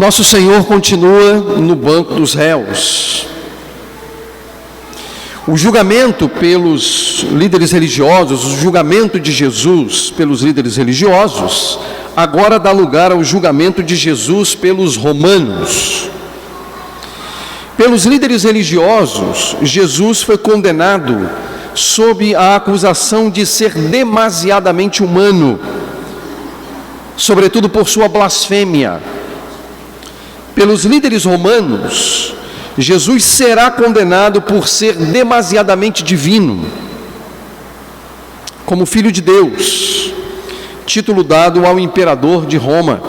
Nosso Senhor continua no banco dos réus. O julgamento pelos líderes religiosos, o julgamento de Jesus pelos líderes religiosos, agora dá lugar ao julgamento de Jesus pelos romanos. Pelos líderes religiosos, Jesus foi condenado sob a acusação de ser demasiadamente humano, sobretudo por sua blasfêmia. Pelos líderes romanos, Jesus será condenado por ser demasiadamente divino, como Filho de Deus, título dado ao imperador de Roma.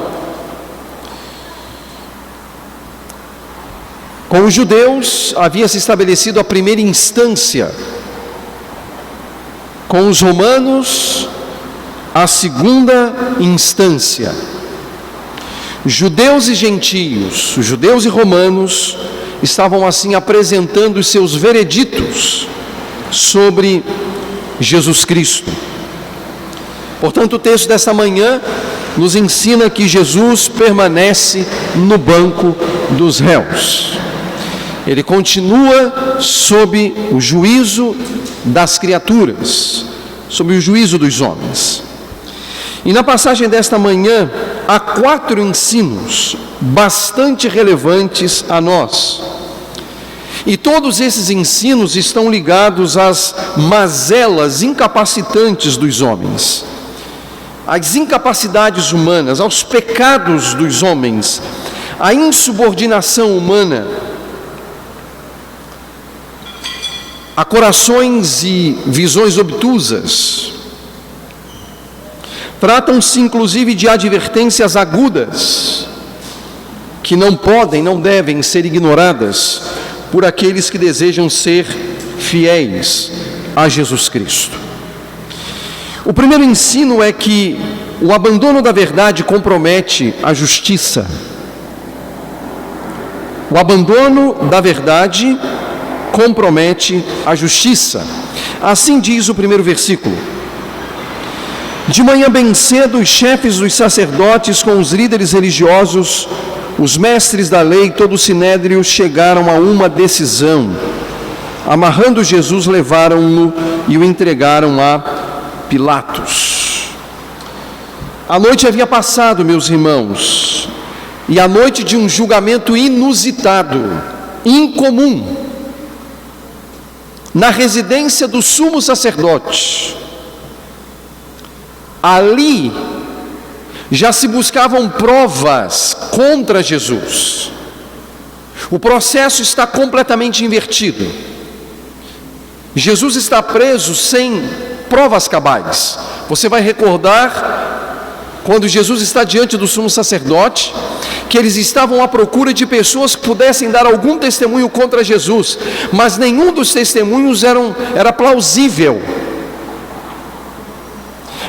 Com os judeus havia se estabelecido a primeira instância, com os romanos a segunda instância. Judeus e gentios, judeus e romanos, estavam assim apresentando os seus vereditos sobre Jesus Cristo. Portanto, o texto desta manhã nos ensina que Jesus permanece no banco dos réus. Ele continua sob o juízo das criaturas, sob o juízo dos homens. E na passagem desta manhã, há 4 ensinos bastante relevantes a nós. E todos esses ensinos estão ligados às mazelas incapacitantes dos homens, às incapacidades humanas, aos pecados dos homens, à insubordinação humana, a corações e visões obtusas. Tratam-se inclusive de advertências agudas, que não podem, não devem ser ignoradas por aqueles que desejam ser fiéis a Jesus Cristo. O primeiro ensino é que o abandono da verdade compromete a justiça. O abandono da verdade compromete a justiça. Assim diz o primeiro versículo. De manhã bem cedo, os chefes dos sacerdotes com os líderes religiosos, os mestres da lei, todo o sinédrio chegaram a uma decisão. Amarrando Jesus, levaram-no e o entregaram a Pilatos. A noite havia passado, meus irmãos, e a noite de um julgamento inusitado, incomum, na residência do sumo sacerdote. Ali já se buscavam provas contra Jesus. O processo está completamente invertido. Jesus está preso sem provas cabais. Você vai recordar, quando Jesus está diante do sumo sacerdote, que eles estavam à procura de pessoas que pudessem dar algum testemunho contra Jesus, mas nenhum dos testemunhos era plausível.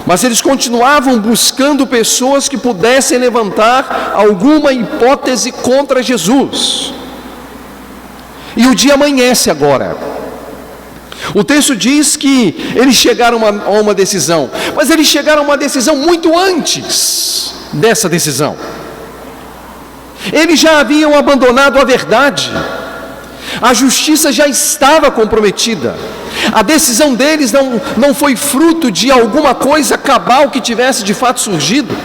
Mas eles continuavam buscando pessoas que pudessem levantar alguma hipótese contra Jesus. E o dia amanhece agora. O texto diz que eles chegaram a uma decisão, mas eles chegaram a uma decisão muito antes dessa decisão. Eles já haviam abandonado a verdade. A justiça já estava comprometida. A decisão deles não foi fruto de alguma coisa cabal que tivesse de fato surgido.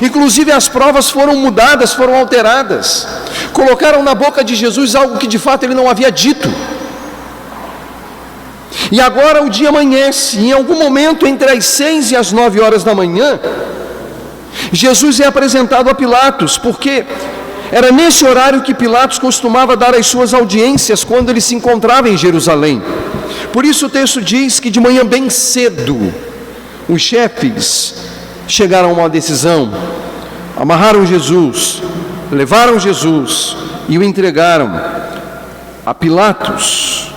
Inclusive as provas foram mudadas, foram alteradas. Colocaram na boca de Jesus algo que de fato ele não havia dito. E agora o dia amanhece, e em algum momento entre as 6 e as 9 horas da manhã, Jesus é apresentado a Pilatos, porque era nesse horário que Pilatos costumava dar as suas audiências quando ele se encontrava em Jerusalém. Por isso o texto diz que de manhã bem cedo, os chefes chegaram a uma decisão, amarraram Jesus, levaram Jesus e o entregaram a Pilatos.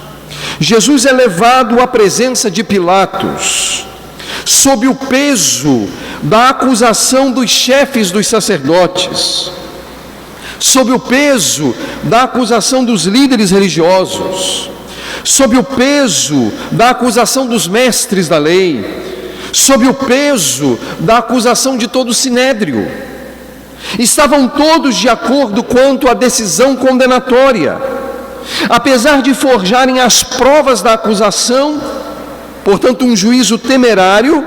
Jesus é levado à presença de Pilatos, sob o peso da acusação dos chefes dos sacerdotes, sob o peso da acusação dos líderes religiosos, sob o peso da acusação dos mestres da lei, sob o peso da acusação de todo o sinédrio. Estavam todos de acordo quanto à decisão condenatória. Apesar de forjarem as provas da acusação, portanto um juízo temerário,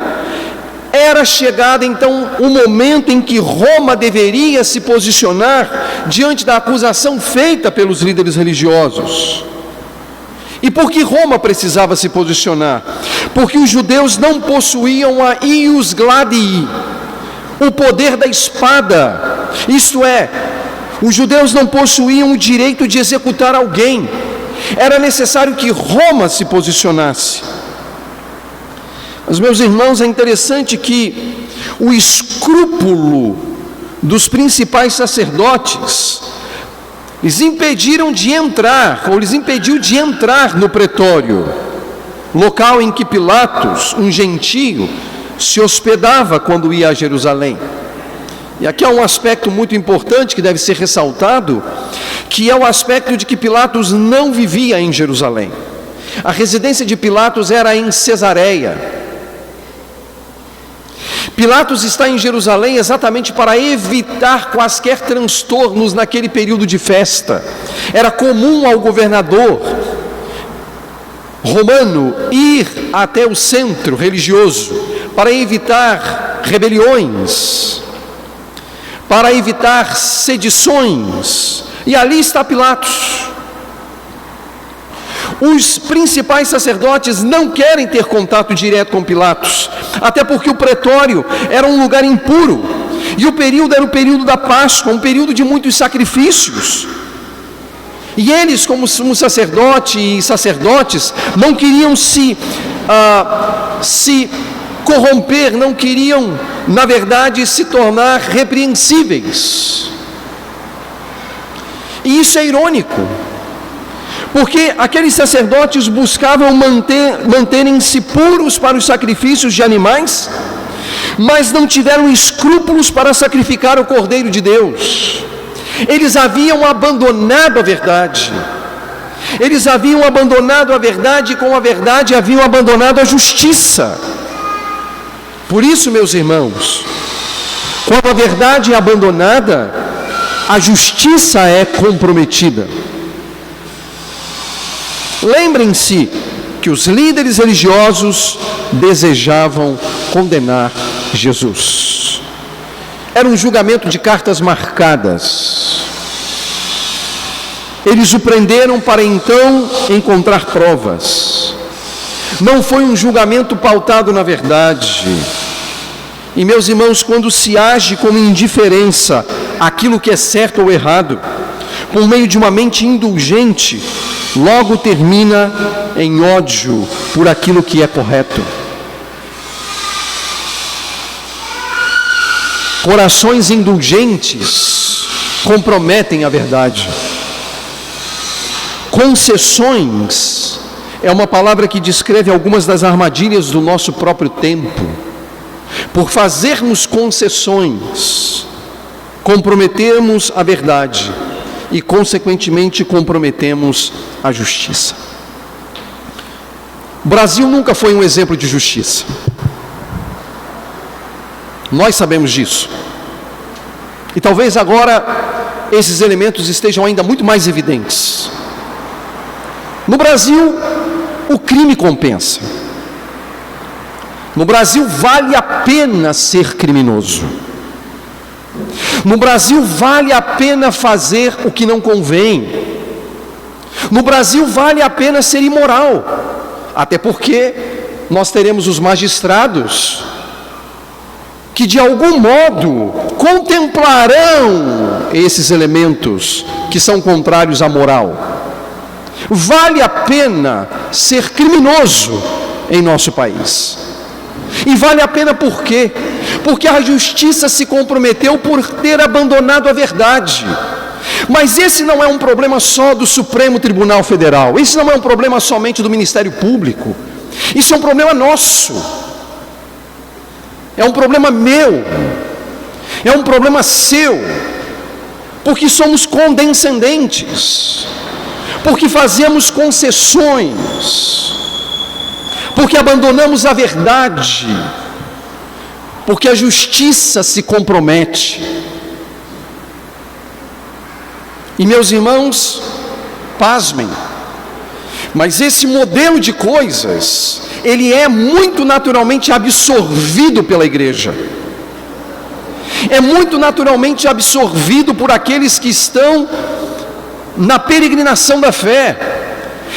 era chegado então o momento em que Roma deveria se posicionar diante da acusação feita pelos líderes religiosos. E por que Roma precisava se posicionar? Porque os judeus não possuíam a ius gladii, o poder da espada. Isto é, os judeus não possuíam o direito de executar alguém. Era necessário que Roma se posicionasse. Mas, meus irmãos, é interessante que o escrúpulo dos principais sacerdotes lhes impediu de entrar no pretório, local em que Pilatos, um gentio, se hospedava quando ia a Jerusalém. E aqui há um aspecto muito importante que deve ser ressaltado, que é o aspecto de que Pilatos não vivia em Jerusalém. A residência de Pilatos era em Cesareia. Pilatos está em Jerusalém exatamente para evitar quaisquer transtornos naquele período de festa. Era comum ao governador romano ir até o centro religioso para evitar rebeliões, para evitar sedições, e ali está Pilatos. Os principais sacerdotes não querem ter contato direto com Pilatos, até porque o pretório era um lugar impuro, e o período era o período da Páscoa, um período de muitos sacrifícios. E eles, como sumo sacerdote e sacerdotes, não queriam se corromper, não queriam, na verdade, se tornar repreensíveis. E isso é irônico, porque aqueles sacerdotes buscavam manterem-se puros para os sacrifícios de animais, mas não tiveram escrúpulos para sacrificar o Cordeiro de Deus. Eles haviam abandonado a verdade. Eles haviam abandonado a verdade, e com a verdade haviam abandonado a justiça. Por isso, meus irmãos, quando a verdade é abandonada, a justiça é comprometida. Lembrem-se que os líderes religiosos desejavam condenar Jesus. Era um julgamento de cartas marcadas. Eles o prenderam para então encontrar provas. Não foi um julgamento pautado na verdade. E, meus irmãos, quando se age com indiferença àquilo que é certo ou errado, por meio de uma mente indulgente, logo termina em ódio por aquilo que é correto. Corações indulgentes comprometem a verdade. Concessões é uma palavra que descreve algumas das armadilhas do nosso próprio tempo. Por fazermos concessões, comprometemos a verdade e, consequentemente, comprometemos a justiça. O Brasil nunca foi um exemplo de justiça. Nós sabemos disso. E talvez agora esses elementos estejam ainda muito mais evidentes. No Brasil, o crime compensa. No Brasil, vale a pena ser criminoso. No Brasil, vale a pena fazer o que não convém. No Brasil, vale a pena ser imoral. Até porque nós teremos os magistrados que de algum modo contemplarão esses elementos que são contrários à moral. Vale a pena ser criminoso em nosso país. E vale a pena por quê? Porque a justiça se comprometeu por ter abandonado a verdade. Mas esse não é um problema só do Supremo Tribunal Federal. Esse não é um problema somente do Ministério Público. Isso é um problema nosso. É um problema meu. É um problema seu. Porque somos condescendentes. Porque fazemos concessões. Porque abandonamos a verdade. Porque a justiça se compromete. E meus irmãos, pasmem, mas esse modelo de coisas, ele é muito naturalmente absorvido pela igreja, é muito naturalmente absorvido por aqueles que estão na peregrinação da fé.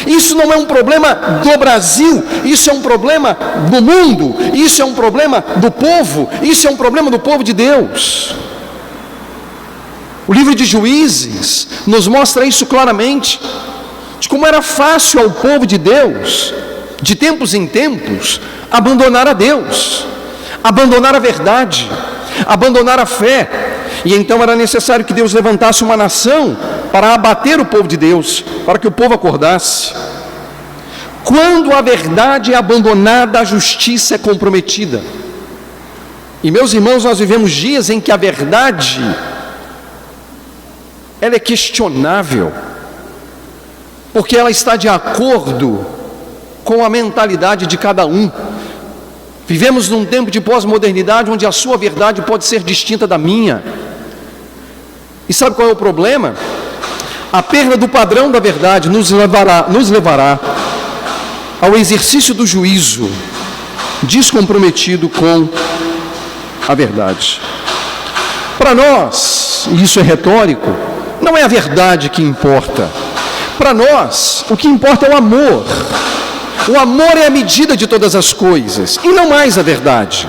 Isso não é um problema do Brasil, isso é um problema do mundo, isso é um problema do povo, isso é um problema do povo de Deus. O livro de Juízes nos mostra isso claramente, de como era fácil ao povo de Deus, de tempos em tempos, abandonar a Deus, abandonar a verdade, abandonar a fé. E então era necessário que Deus levantasse uma nação para abater o povo de Deus, para que o povo acordasse. Quando a verdade é abandonada, a justiça é comprometida. E meus irmãos, nós vivemos dias em que a verdade, ela é questionável, porque ela está de acordo com a mentalidade de cada um. Vivemos num tempo de pós-modernidade, onde a sua verdade pode ser distinta da minha. E sabe qual é o problema? A perda do padrão da verdade nos levará ao exercício do juízo, descomprometido com a verdade. Para nós, e isso é retórico, não é a verdade que importa. Para nós, o que importa é o amor. O amor é a medida de todas as coisas, e não mais a verdade.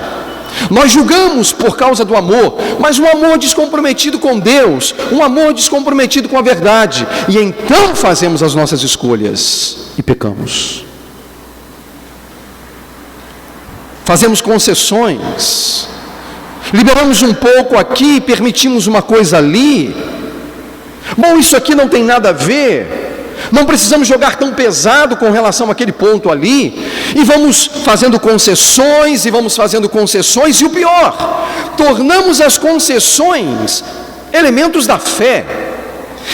Nós julgamos por causa do amor, mas um amor descomprometido com Deus, um amor descomprometido com a verdade, e então fazemos as nossas escolhas e pecamos. Fazemos concessões, liberamos um pouco aqui, permitimos uma coisa ali. Bom, isso aqui não tem nada a ver, não precisamos jogar tão pesado com relação àquele ponto ali, e vamos fazendo concessões, e o pior, tornamos as concessões elementos da fé.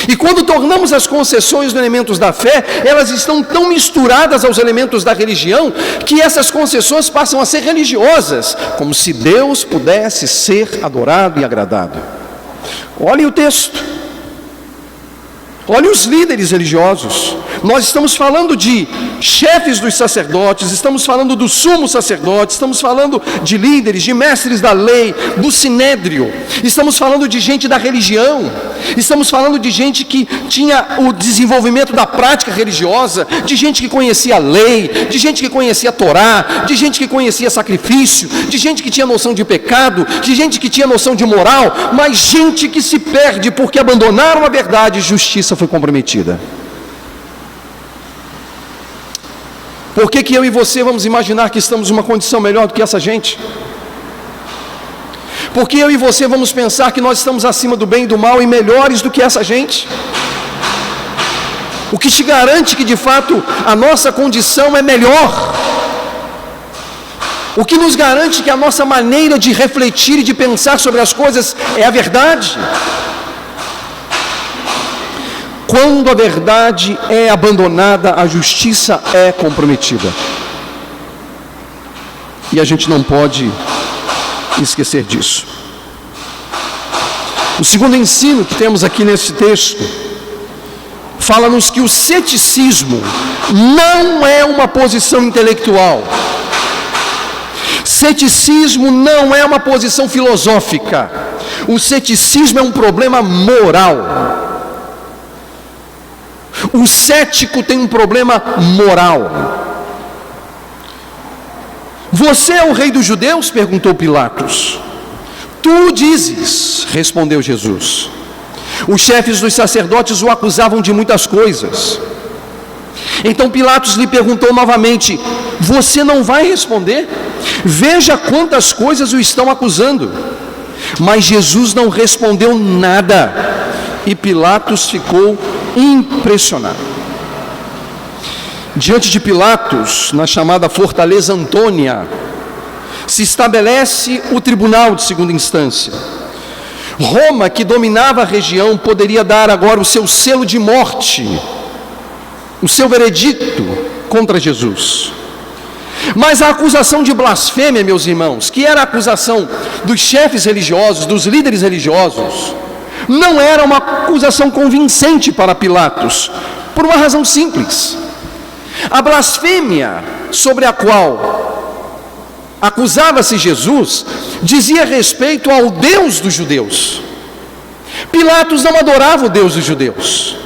E quando tornamos as concessões elementos da fé, elas estão tão misturadas aos elementos da religião, que essas concessões passam a ser religiosas, como se Deus pudesse ser adorado e agradado. Olhem o texto. Olhe os líderes religiosos. Nós estamos falando de chefes dos sacerdotes, estamos falando do sumo sacerdote, estamos falando de líderes, de mestres da lei, do sinédrio, estamos falando de gente da religião, estamos falando de gente que tinha o desenvolvimento da prática religiosa, de gente que conhecia a lei, de gente que conhecia a Torá, de gente que conhecia sacrifício, de gente que tinha noção de pecado, de gente que tinha noção de moral, mas gente que se perde porque abandonaram a verdade e justiça foi comprometida. Por que eu e você vamos imaginar que estamos numa condição melhor do que essa gente? Por que eu e você vamos pensar que nós estamos acima do bem e do mal e melhores do que essa gente? O que te garante que de fato a nossa condição é melhor? O que nos garante que a nossa maneira de refletir e de pensar sobre as coisas é a verdade? Quando a verdade é abandonada, a justiça é comprometida. E a gente não pode esquecer disso. O segundo ensino que temos aqui nesse texto fala-nos que o ceticismo não é uma posição intelectual. Ceticismo não é uma posição filosófica. O ceticismo é um problema moral. O cético tem um problema moral. Você é o rei dos judeus? Perguntou Pilatos. Tu dizes, respondeu Jesus. Os chefes dos sacerdotes o acusavam de muitas coisas. Então Pilatos lhe perguntou novamente: você não vai responder? Veja quantas coisas o estão acusando. Mas Jesus não respondeu nada. E Pilatos ficou impressionado. Diante de Pilatos, na chamada Fortaleza Antônia, se estabelece o tribunal de segunda instância. Roma, que dominava a região, poderia dar agora o seu selo de morte, o seu veredicto contra Jesus. Mas a acusação de blasfêmia, meus irmãos, que era a acusação dos chefes religiosos, dos líderes religiosos, não era uma acusação convincente para Pilatos, por uma razão simples. A blasfêmia sobre a qual acusava-se Jesus dizia respeito ao Deus dos judeus. Pilatos não adorava o Deus dos judeus.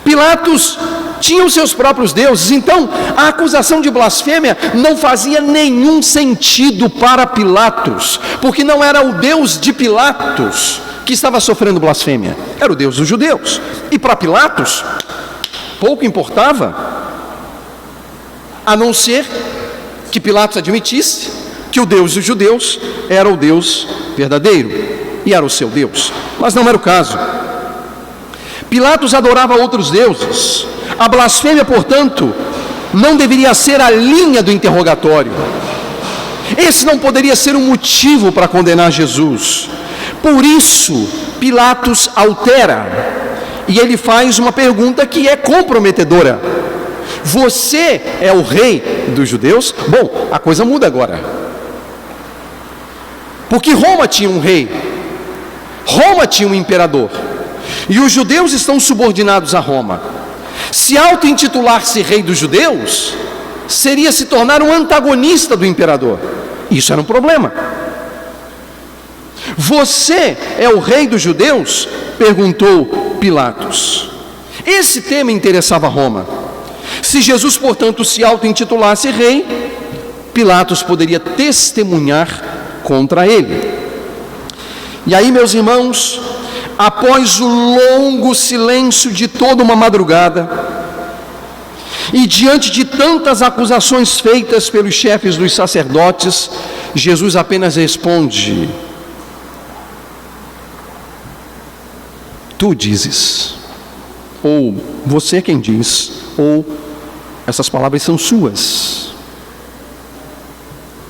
Pilatos tinha os seus próprios deuses, então a acusação de blasfêmia não fazia nenhum sentido para Pilatos, porque não era o Deus de Pilatos que estava sofrendo blasfêmia, era o Deus dos judeus. E para Pilatos, pouco importava, a não ser que Pilatos admitisse que o Deus dos judeus era o Deus verdadeiro, e era o seu Deus, mas não era o caso. Pilatos adorava outros deuses. A blasfêmia, portanto, não deveria ser a linha do interrogatório. Esse não poderia ser um motivo para condenar Jesus. Por isso, Pilatos altera, e ele faz uma pergunta que é comprometedora: você é o rei dos judeus? Bom, a coisa muda agora, porque Roma tinha um rei, Roma tinha um imperador, e os judeus estão subordinados a Roma. Se auto-intitular-se rei dos judeus seria se tornar um antagonista do imperador. Isso era um problema. Você é o rei dos judeus? Perguntou Pilatos. Esse tema interessava Roma. Se Jesus, portanto, se auto-intitulasse rei, Pilatos poderia testemunhar contra ele. E aí, meus irmãos, após o longo silêncio de toda uma madrugada, e diante de tantas acusações feitas pelos chefes dos sacerdotes, Jesus apenas responde: tu dizes, ou você é quem diz, ou essas palavras são suas,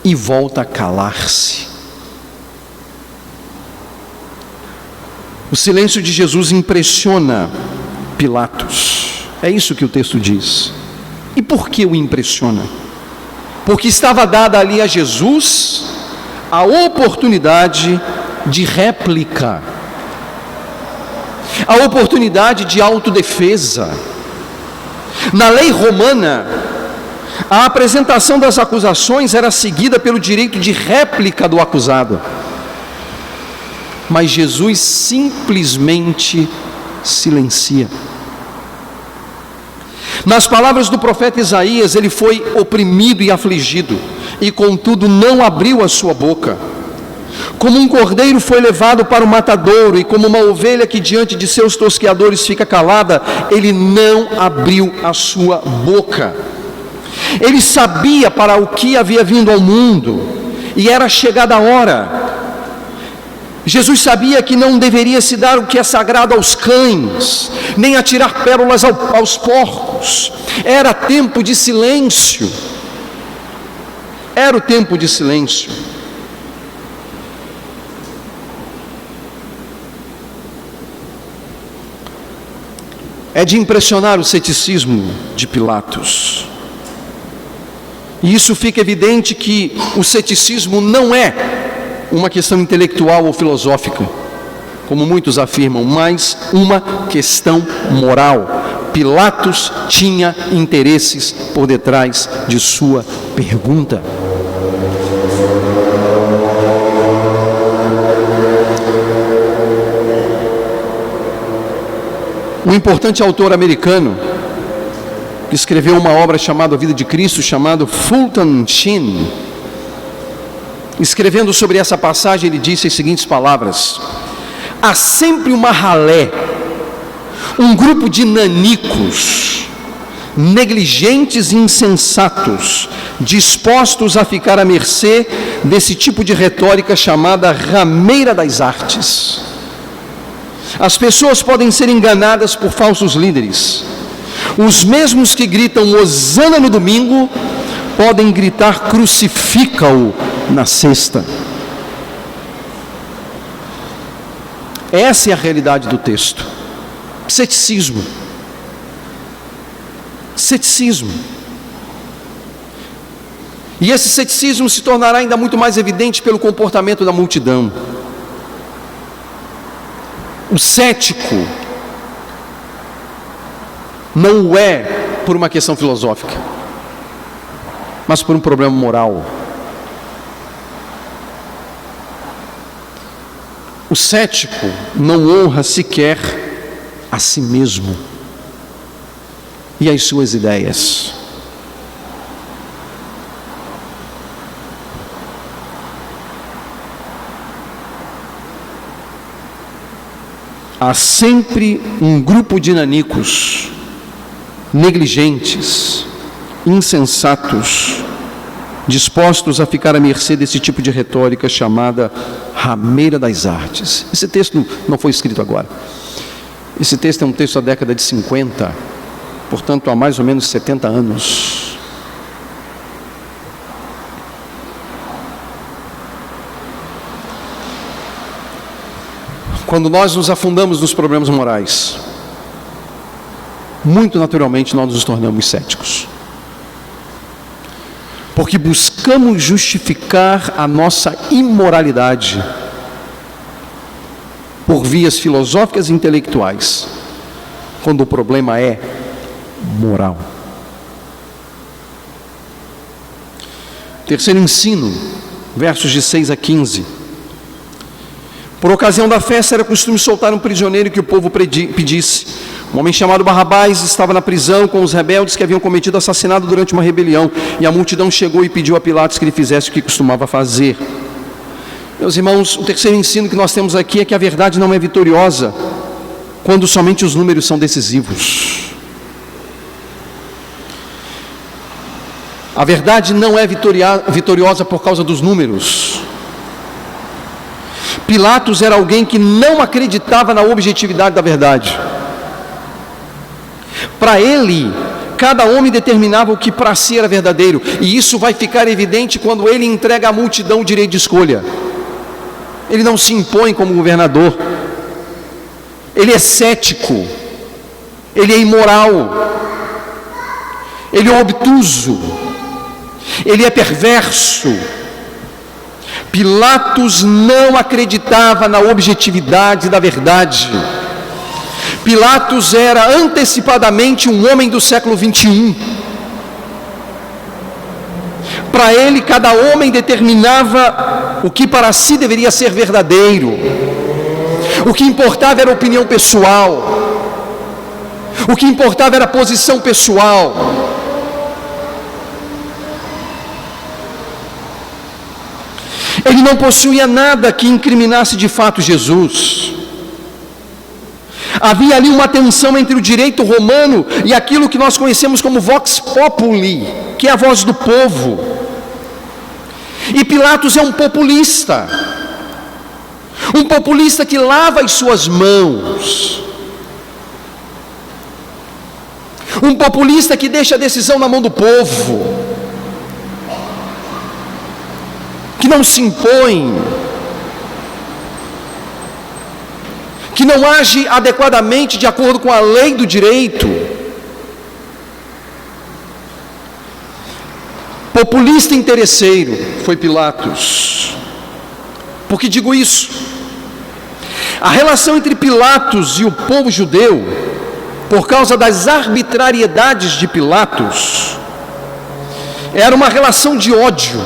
e volta a calar-se. O silêncio de Jesus impressiona Pilatos. É isso que o texto diz. E por que o impressiona? Porque estava dada ali a Jesus a oportunidade de réplica, a oportunidade de autodefesa. Na lei romana, a apresentação das acusações era seguida pelo direito de réplica do acusado. Mas Jesus simplesmente silencia. Nas palavras do profeta Isaías, ele foi oprimido e afligido, e contudo não abriu a sua boca. Como um cordeiro foi levado para o matadouro, e como uma ovelha que diante de seus tosqueadores fica calada, ele não abriu a sua boca. Ele sabia para o que havia vindo ao mundo, e era chegada a hora. Jesus sabia que não deveria se dar o que é sagrado aos cães, nem atirar pérolas aos porcos. Era tempo de silêncio. Era o tempo de silêncio. É de impressionar o ceticismo de Pilatos. E isso fica evidente que o ceticismo não é uma questão intelectual ou filosófica, como muitos afirmam, mas uma questão moral. Pilatos tinha interesses por detrás de sua pergunta. Um importante autor americano que escreveu uma obra chamada A Vida de Cristo, chamado Fulton Sheen, escrevendo sobre essa passagem, ele disse as seguintes palavras: há sempre uma ralé, um grupo de nanicos, negligentes e insensatos, dispostos a ficar à mercê desse tipo de retórica chamada rameira das artes. As pessoas podem ser enganadas por falsos líderes. Os mesmos que gritam hosana no domingo podem gritar crucifica-o na sexta. Essa é a realidade do texto. Ceticismo. Ceticismo. E esse ceticismo se tornará ainda muito mais evidente pelo comportamento da multidão. O cético não o é por uma questão filosófica, mas por um problema moral. O cético não honra sequer a si mesmo e as suas ideias. Há sempre um grupo de nanicos, negligentes, insensatos, dispostos a ficar à mercê desse tipo de retórica chamada rameira das artes. Esse texto não foi escrito agora. Esse texto é um texto da década de 50, portanto há mais ou menos 70 anos. Quando nós nos afundamos nos problemas morais, muito naturalmente nós nos tornamos céticos. Porque buscamos justificar a nossa imoralidade por vias filosóficas e intelectuais, quando o problema é moral. Terceiro ensino, versos de 6 a 15. Por ocasião da festa era costume soltar um prisioneiro que o povo pedisse. Um homem chamado Barrabás estava na prisão com os rebeldes que haviam cometido assassinato durante uma rebelião, e a multidão chegou e pediu a Pilatos que ele fizesse o que costumava fazer. Meus irmãos, o terceiro ensino que nós temos aqui é que a verdade não é vitoriosa quando somente os números são decisivos. A verdade não é vitoriosa por causa dos números. Pilatos era alguém que não acreditava na objetividade da verdade. Para ele, cada homem determinava o que para si era verdadeiro, e isso vai ficar evidente quando ele entrega à multidão o direito de escolha. Ele não se impõe como governador, ele é cético, ele é imoral, ele é obtuso, ele é perverso. Pilatos não acreditava na objetividade da verdade. Pilatos era antecipadamente um homem do século 21. Para ele, cada homem determinava o que para si deveria ser verdadeiro. O que importava era a opinião pessoal. O que importava era a posição pessoal. Ele não possuía nada que incriminasse de fato Jesus. Havia ali uma tensão entre o direito romano e aquilo que nós conhecemos como vox populi, que é a voz do povo. E Pilatos é um populista que lava as suas mãos, um populista que deixa a decisão na mão do povo, que não se impõe, que não age adequadamente de acordo com a lei do direito. Populista interesseiro foi Pilatos. Por que digo isso? A relação entre Pilatos e o povo judeu, por causa das arbitrariedades de Pilatos, era uma relação de ódio.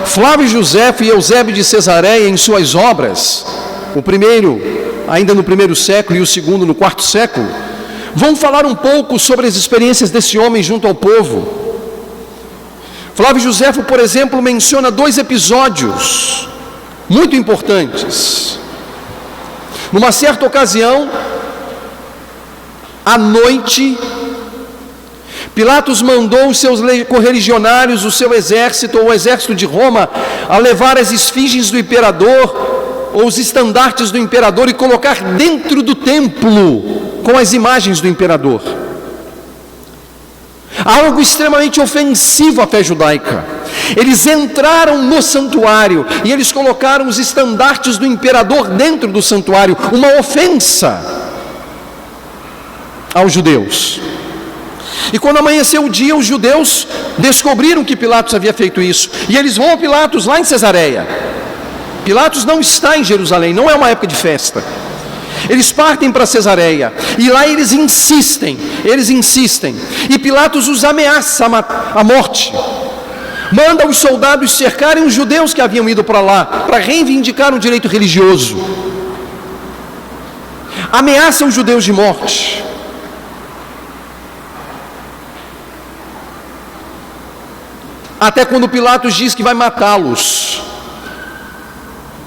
Flávio Josefo e Eusébio de Cesareia, em suas obras, o primeiro ainda no primeiro século e o segundo no quarto século, vão falar um pouco sobre as experiências desse homem junto ao povo. Flávio Josefo, por exemplo, menciona 2 episódios muito importantes. Numa certa ocasião, à noite, Pilatos mandou os seus correligionários, o seu exército, ou o exército de Roma, a levar as esfinges do imperador, ou os estandartes do imperador, e colocar dentro do templo, com as imagens do imperador. Algo extremamente ofensivo à fé judaica. Eles entraram no santuário, e eles colocaram os estandartes do imperador dentro do santuário, uma ofensa aos judeus. E quando amanheceu o dia, os judeus descobriram que Pilatos havia feito isso, e eles vão a Pilatos lá em Cesareia, Pilatos não está em Jerusalém, não é uma época de festa. Eles partem para Cesareia, e lá eles insistem, e Pilatos os ameaça a morte. Manda os soldados cercarem os judeus que haviam ido para lá, para reivindicar um direito religioso. Ameaça os judeus de morte. Até quando Pilatos diz que vai matá-los.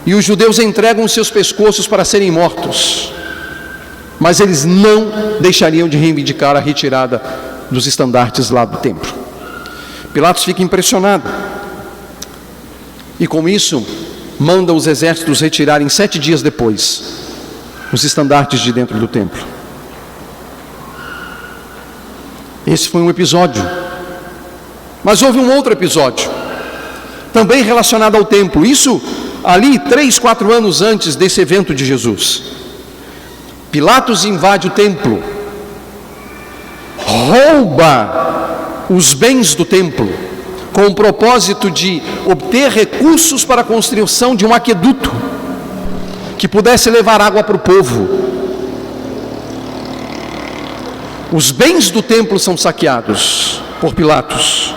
E os judeus entregam os seus pescoços para serem mortos. Mas eles não deixariam de reivindicar a retirada dos estandartes lá do templo. Pilatos fica impressionado. E com isso, manda os exércitos retirarem 7 dias depois os estandartes de dentro do templo. Esse foi um episódio. Mas houve um outro episódio, também relacionado ao templo. Isso ali 3, 4 anos antes desse evento de Jesus. Pilatos invade o templo, rouba os bens do templo, com o propósito de obter recursos para a construção de um aqueduto, que pudesse levar água para o povo. Os bens do templo são saqueados por Pilatos.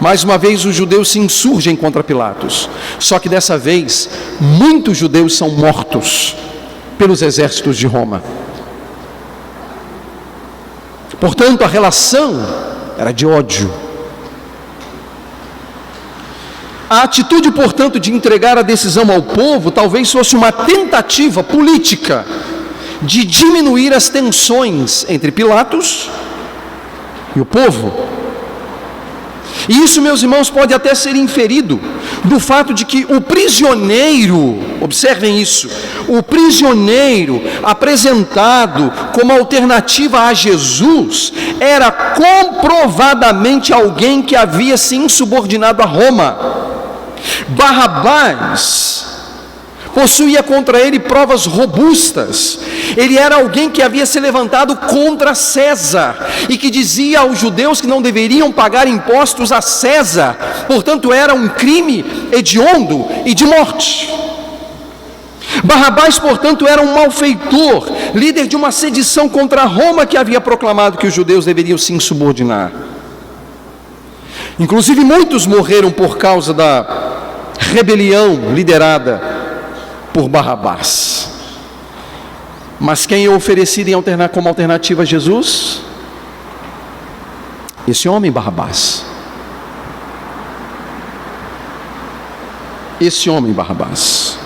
Mais uma vez os judeus se insurgem contra Pilatos. Só que dessa vez, muitos judeus são mortos pelos exércitos de Roma. Portanto, a relação era de ódio. A atitude, portanto, de entregar a decisão ao povo, talvez fosse uma tentativa política de diminuir as tensões entre Pilatos e o povo. E isso, meus irmãos, pode até ser inferido do fato de que o prisioneiro, observem isso, o prisioneiro apresentado como alternativa a Jesus, era comprovadamente alguém que havia se insubordinado a Roma. Barrabás possuía contra ele provas robustas. Ele era alguém que havia se levantado contra César e que dizia aos judeus que não deveriam pagar impostos a César. Portanto, era um crime hediondo e de morte. Barrabás, portanto, era um malfeitor, líder de uma sedição contra Roma, que havia proclamado que os judeus deveriam se insubordinar. Inclusive, muitos morreram por causa da rebelião liderada por Barrabás. Mas quem é oferecido como alternativa a Jesus? Esse homem Barrabás. Esse homem Barrabás.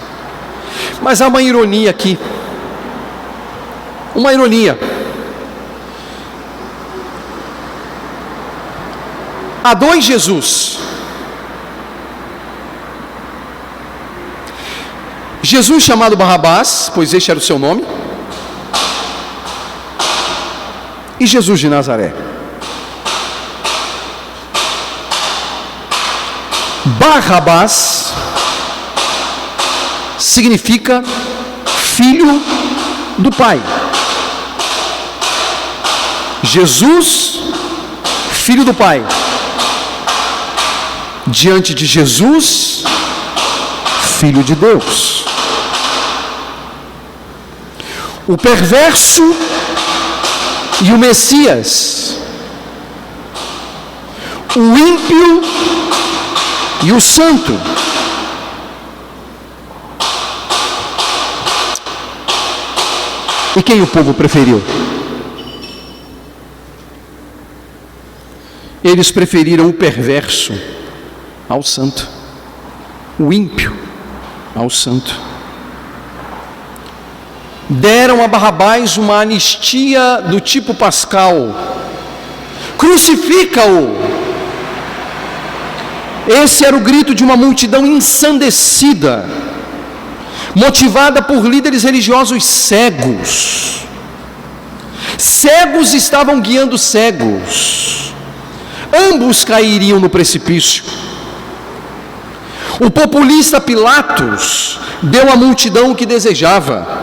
Mas há uma ironia aqui. Uma ironia. Há 2 Jesus. Jesus chamado Barrabás, pois este era o seu nome, e Jesus de Nazaré. Barrabás significa filho do Pai. Jesus, filho do Pai. Diante de Jesus, filho de Deus. O perverso e o Messias, o ímpio e o santo. E quem o povo preferiu? Eles preferiram o perverso ao santo, o ímpio ao santo. Deram a Barrabás uma anistia do tipo pascal. Crucifica-o! Esse era o grito de uma multidão ensandecida, motivada por líderes religiosos cegos. Cegos estavam guiando cegos. Ambos cairiam no precipício. O populista Pilatos deu à multidão o que desejava.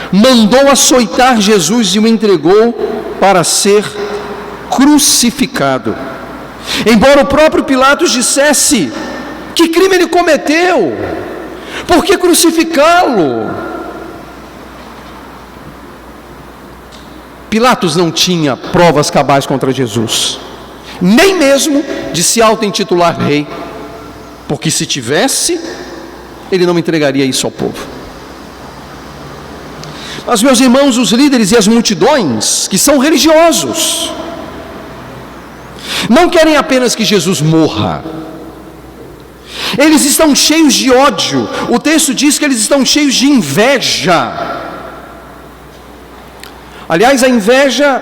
Mandou açoitar Jesus e o entregou para ser crucificado. Embora o próprio Pilatos dissesse: que crime ele cometeu? Por que crucificá-lo? Pilatos não tinha provas cabais contra Jesus, nem mesmo de se auto-intitular rei, porque se tivesse, ele não entregaria isso ao povo. Mas, meus irmãos, os líderes e as multidões, que são religiosos, não querem apenas que Jesus morra, eles estão cheios de ódio. O texto diz que eles estão cheios de inveja. Aliás, a inveja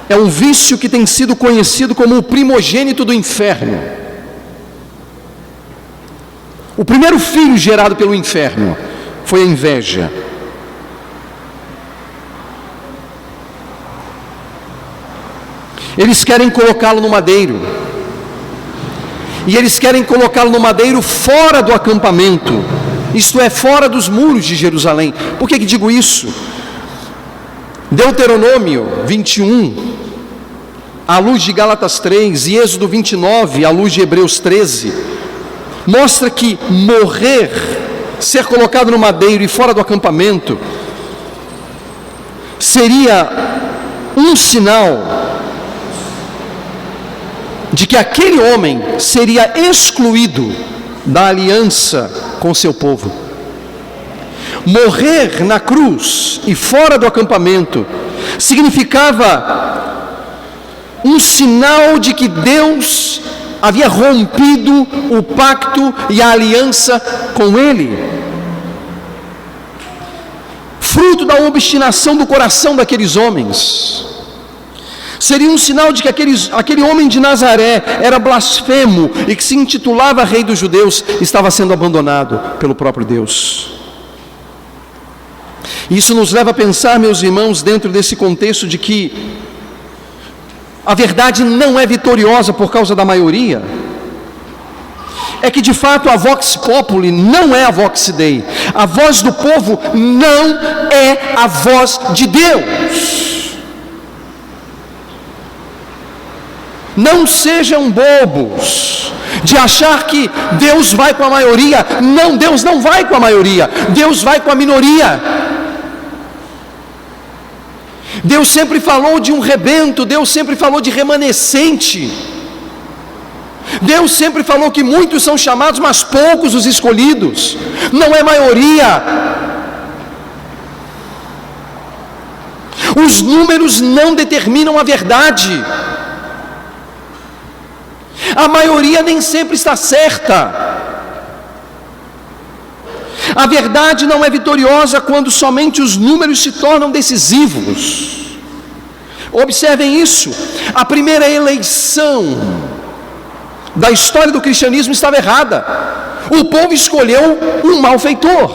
é um vício que tem sido conhecido como o primogênito do inferno. O primeiro filho gerado pelo inferno foi a inveja. Eles querem colocá-lo no madeiro. E eles querem colocá-lo no madeiro fora do acampamento, isto é, fora dos muros de Jerusalém. Por que digo isso? Deuteronômio 21, à luz de Gálatas 3, e Êxodo 29, à luz de Hebreus 13, mostra que morrer, ser colocado no madeiro e fora do acampamento, seria um sinal de que aquele homem seria excluído da aliança com seu povo. Morrer na cruz e fora do acampamento significava um sinal de que Deus havia rompido o pacto e a aliança com ele, fruto da obstinação do coração daqueles homens. Seria um sinal de que aquele homem de Nazaré era blasfemo e que se intitulava Rei dos Judeus, estava sendo abandonado pelo próprio Deus. Isso nos leva a pensar, meus irmãos, dentro desse contexto de que a verdade não é vitoriosa por causa da maioria. É que de fato a Vox Populi não é a Vox Dei. A voz do povo não é a voz de Deus. Não sejam bobos de achar que Deus vai com a maioria. Não, Deus não vai com a maioria. Deus vai com a minoria. Deus sempre falou de um rebento, Deus sempre falou de remanescente. Deus sempre falou que muitos são chamados, mas poucos os escolhidos. Não é maioria. Os números não determinam a verdade. A maioria nem sempre está certa. A verdade não é vitoriosa quando somente os números se tornam decisivos. Observem isso. A primeira eleição da história do cristianismo estava errada. O povo escolheu um malfeitor.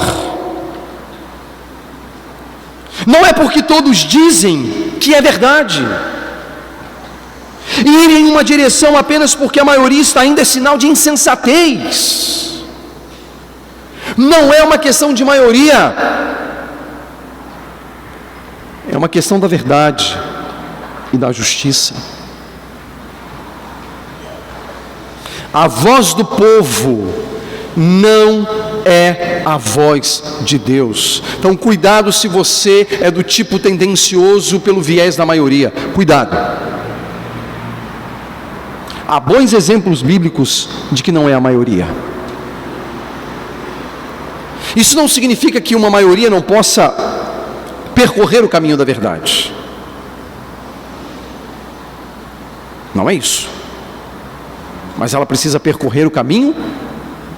Não é porque todos dizem que é verdade. E ir em uma direção apenas porque a maioria está indo é sinal de insensatez. Não é uma questão de maioria, é uma questão da verdade e da justiça. A voz do povo não é a voz de Deus. Então cuidado se você é do tipo tendencioso pelo viés da maioria. Cuidado. Há bons exemplos bíblicos de que não é a maioria. Isso não significa que uma maioria não possa percorrer o caminho da verdade. Não é isso. Mas ela precisa percorrer o caminho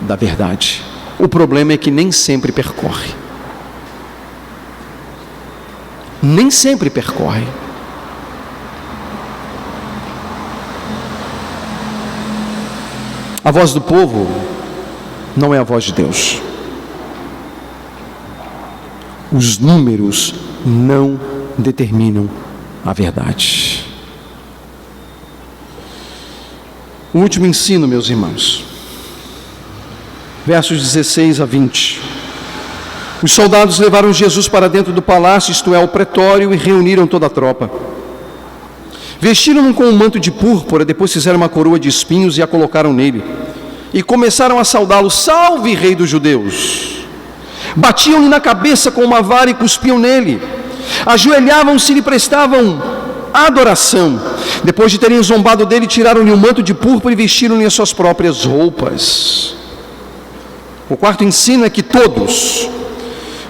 da verdade. O problema é que nem sempre percorre. Nem sempre percorre. A voz do povo não é a voz de Deus. Os números não determinam a verdade. O último ensino, meus irmãos, versos 16 a 20. Os soldados levaram Jesus para dentro do palácio, isto é, ao pretório, e reuniram toda a tropa. Vestiram-no com um manto de púrpura, depois fizeram uma coroa de espinhos e a colocaram nele. e começaram a saudá-lo: salve, rei dos judeus! Batiam-lhe na cabeça com uma vara e cuspiam nele, ajoelhavam-se e lhe prestavam adoração. Depois de terem zombado dele, tiraram-lhe um manto de púrpura e vestiram-lhe as suas próprias roupas. O quarto ensino é que todos,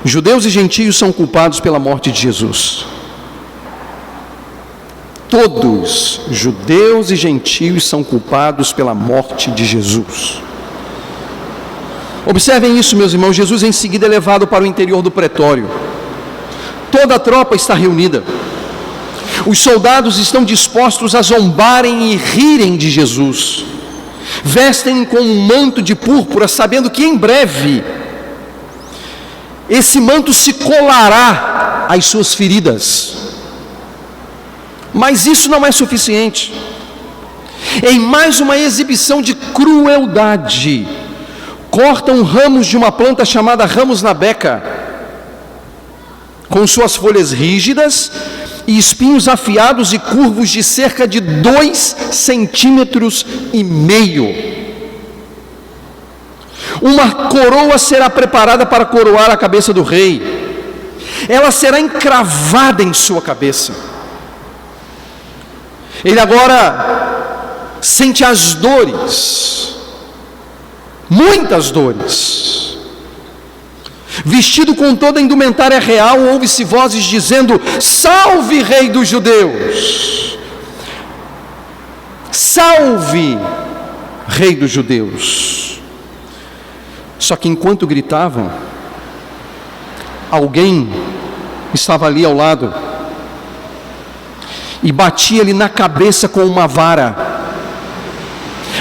judeus e gentios, são culpados pela morte de Jesus. Todos, judeus e gentios, são culpados pela morte de Jesus. Observem isso, meus irmãos. Jesus em seguida é levado para o interior do pretório. Toda a tropa está reunida. Os soldados estão dispostos a zombarem e rirem de Jesus. Vestem com um manto de púrpura, sabendo que em breve esse manto se colará às suas feridas. Mas isso não é suficiente. Em mais uma exibição de crueldade, cortam ramos de uma planta chamada ramos na beca, com suas folhas rígidas e espinhos afiados e curvos de cerca de 2,5 centímetros. Uma coroa será preparada para coroar a cabeça do rei. Ela será encravada em sua cabeça. Ele agora sente as dores, muitas dores. Vestido com toda a indumentária real, ouve-se vozes dizendo: salve, rei dos judeus! Salve, rei dos judeus! Só que enquanto gritavam, alguém estava ali ao lado e batia-lhe na cabeça com uma vara,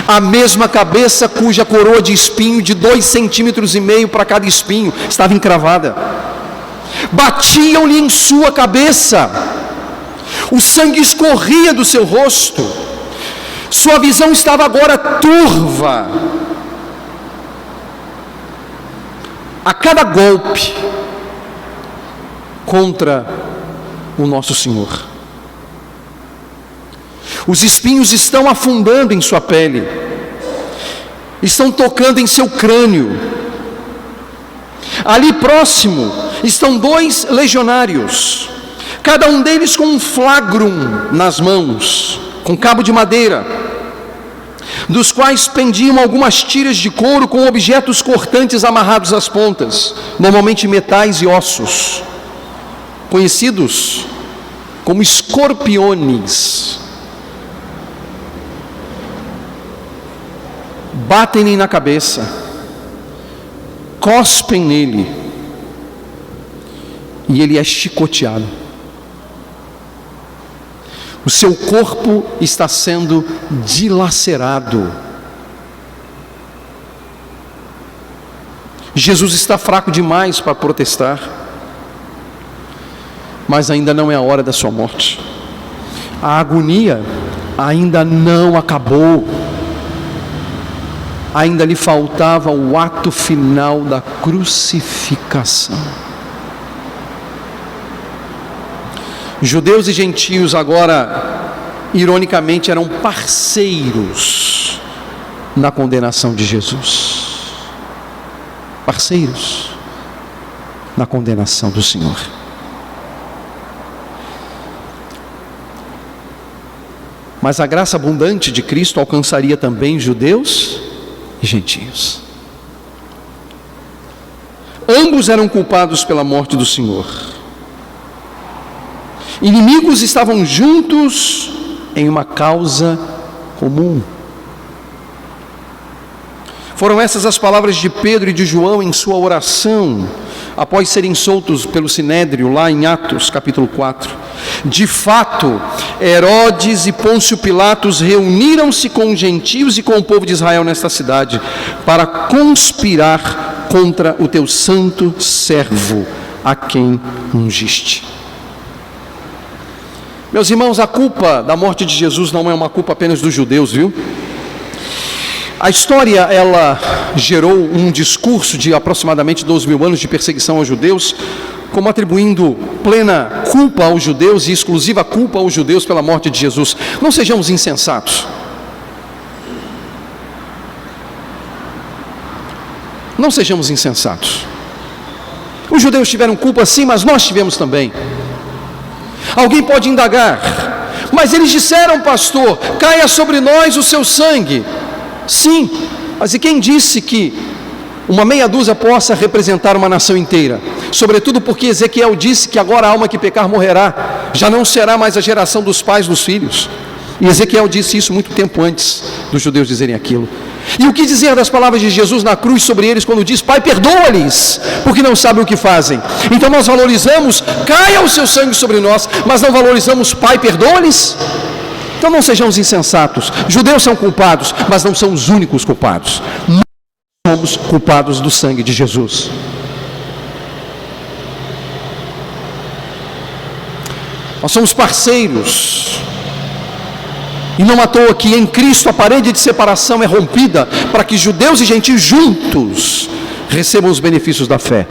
a mesma cabeça cuja coroa de espinho de 2,5 centímetros para cada espinho estava encravada. Batiam-lhe em sua cabeça, o sangue escorria do seu rosto, sua visão estava agora turva. A cada golpe contra o nosso Senhor, os espinhos estão afundando em sua pele, estão tocando em seu crânio. Ali próximo estão 2 legionários, cada um deles com um flagrum nas mãos, com cabo de madeira, dos quais pendiam algumas tiras de couro com objetos cortantes amarrados às pontas, normalmente metais e ossos, conhecidos como escorpiones. Batem-lhe na cabeça, cospem nele, e ele é chicoteado. O seu corpo está sendo dilacerado. Jesus está fraco demais para protestar, mas ainda não é a hora da sua morte. A agonia ainda não acabou. Ainda lhe faltava o ato final da crucificação. Judeus e gentios agora, ironicamente, eram parceiros na condenação de Jesus. Parceiros na condenação do Senhor. Mas a graça abundante de Cristo alcançaria também judeus e gentios. Ambos eram culpados pela morte do Senhor. Inimigos estavam juntos em uma causa comum. Foram essas as palavras de Pedro e de João em sua oração, após serem soltos pelo Sinédrio, lá em Atos, capítulo 4. De fato, Herodes e Pôncio Pilatos reuniram-se com os gentios e com o povo de Israel nesta cidade, para conspirar contra o teu santo servo, a quem ungiste. Meus irmãos, a culpa da morte de Jesus não é uma culpa apenas dos judeus, viu? A história, ela gerou um discurso de aproximadamente 12.000 anos de perseguição aos judeus, como atribuindo plena culpa aos judeus e exclusiva culpa aos judeus pela morte de Jesus. Não sejamos insensatos. Não sejamos insensatos. Os judeus tiveram culpa sim, mas nós tivemos também. Alguém pode indagar: mas eles disseram, pastor, caia sobre nós o seu sangue. Sim, mas e quem disse que uma meia dúzia possa representar uma nação inteira? Sobretudo porque Ezequiel disse que agora a alma que pecar morrerá, já não será mais a geração dos pais dos filhos. E Ezequiel disse isso muito tempo antes dos judeus dizerem aquilo. E o que dizer das palavras de Jesus na cruz sobre eles, quando diz: Pai, perdoa-lhes, porque não sabem o que fazem. Então nós valorizamos, caia o seu sangue sobre nós, mas não valorizamos: Pai, perdoa-lhes. Então não sejamos insensatos. Judeus são culpados, mas não são os únicos culpados. Nós somos culpados do sangue de Jesus. Nós somos parceiros. E não à toa que em Cristo a parede de separação é rompida, para que judeus e gentios juntos recebam os benefícios da fé.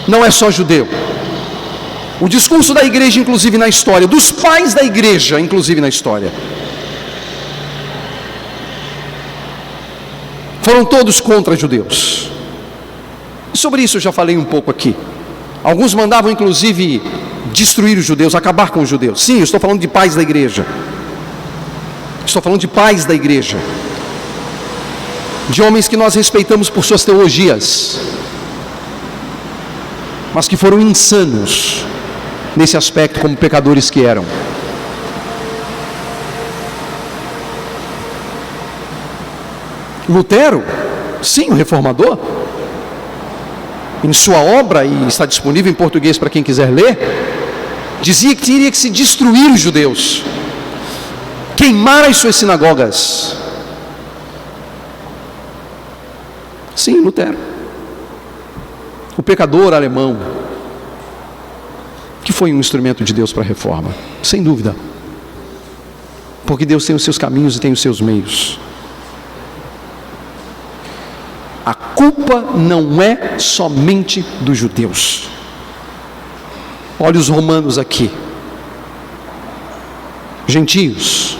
Não é só judeu. O discurso da igreja, inclusive na história, dos pais da igreja, inclusive na história, foram todos contra judeus. E sobre isso eu já falei um pouco aqui. Alguns mandavam inclusive destruir os judeus, acabar com os judeus. Sim, eu estou falando de pais da igreja. Estou falando de pais da igreja. De homens que nós respeitamos por suas teologias, mas que foram insanos nesse aspecto, como pecadores que eram. Lutero, sim, o reformador, em sua obra, e está disponível em português para quem quiser ler, dizia que teria que se destruir os judeus, queimar as suas sinagogas. Sim, Lutero, o pecador alemão, que foi um instrumento de Deus para a reforma, sem dúvida, porque Deus tem os seus caminhos e tem os seus meios. A culpa não é somente dos judeus. Olha os romanos aqui. Gentios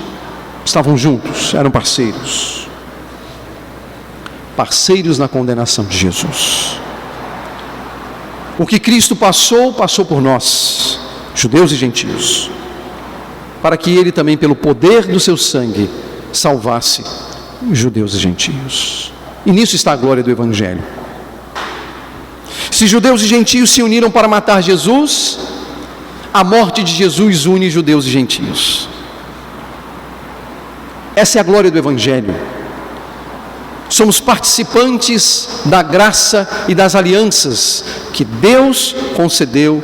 estavam juntos, eram parceiros. Parceiros na condenação de Jesus. O que Cristo passou, passou por nós, judeus e gentios, para que Ele também, pelo poder do seu sangue, salvasse judeus e gentios. E nisso está a glória do Evangelho. Se judeus e gentios se uniram para matar Jesus, a morte de Jesus une judeus e gentios. Essa é a glória do Evangelho. Somos participantes da graça e das alianças que Deus concedeu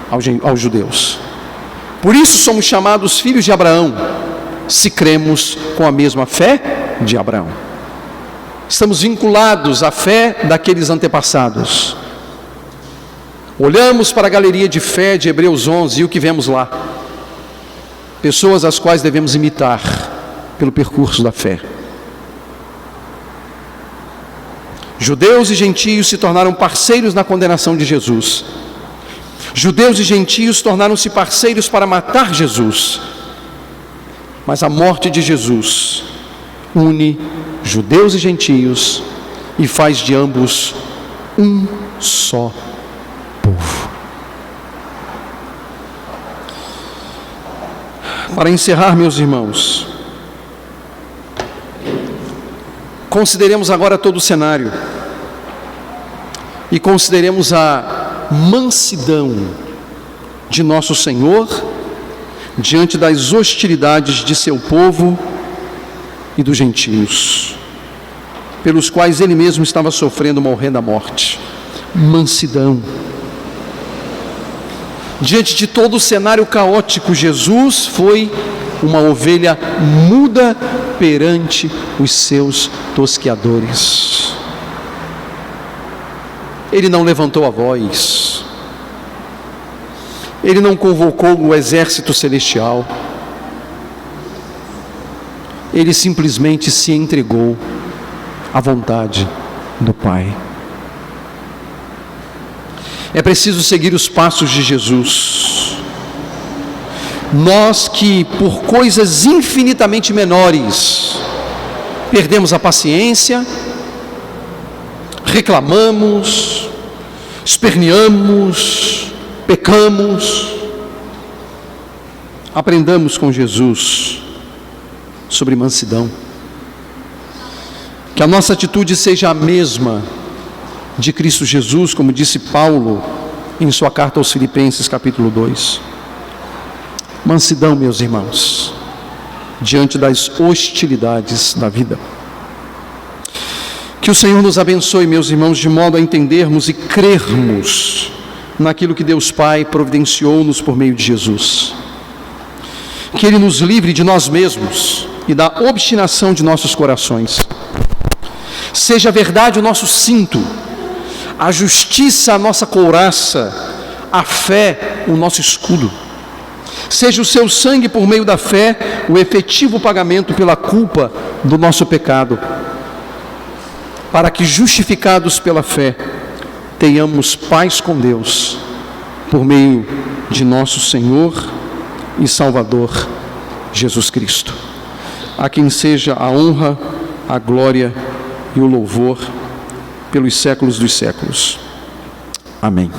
aos judeus. Por isso somos chamados filhos de Abraão, se cremos com a mesma fé de Abraão. Estamos vinculados à fé daqueles antepassados. Olhamos para a galeria de fé de Hebreus 11 e o que vemos lá? Pessoas às quais devemos imitar pelo percurso da fé. Judeus e gentios se tornaram parceiros na condenação de Jesus. Judeus e gentios tornaram-se parceiros para matar Jesus. Mas a morte de Jesus une judeus e gentios e faz de ambos um só povo. Para encerrar, meus irmãos, consideremos agora todo o cenário e consideremos a mansidão de nosso Senhor diante das hostilidades de seu povo e dos gentios, pelos quais ele mesmo estava sofrendo uma horrenda morte. Mansidão. Diante de todo o cenário caótico, Jesus foi uma ovelha muda perante os seus tosqueadores. Ele não levantou a voz, ele não convocou o exército celestial, ele simplesmente se entregou à vontade do Pai. É preciso seguir os passos de Jesus. Nós que por coisas infinitamente menores perdemos a paciência, reclamamos, esperneamos, pecamos. Aprendamos com Jesus sobre mansidão. Que a nossa atitude seja a mesma de Cristo Jesus, como disse Paulo em sua carta aos Filipenses, capítulo 2. Mansidão, meus irmãos, diante das hostilidades da vida. Que o Senhor nos abençoe, meus irmãos, de modo a entendermos e crermos naquilo que Deus Pai providenciou-nos por meio de Jesus. Que Ele nos livre de nós mesmos e da obstinação de nossos corações. Seja a verdade o nosso cinto, a justiça a nossa couraça, a fé o nosso escudo. Seja o seu sangue por meio da fé o efetivo pagamento pela culpa do nosso pecado, para que, justificados pela fé, tenhamos paz com Deus, por meio de nosso Senhor e Salvador, Jesus Cristo. A quem seja a honra, a glória e o louvor pelos séculos dos séculos. Amém.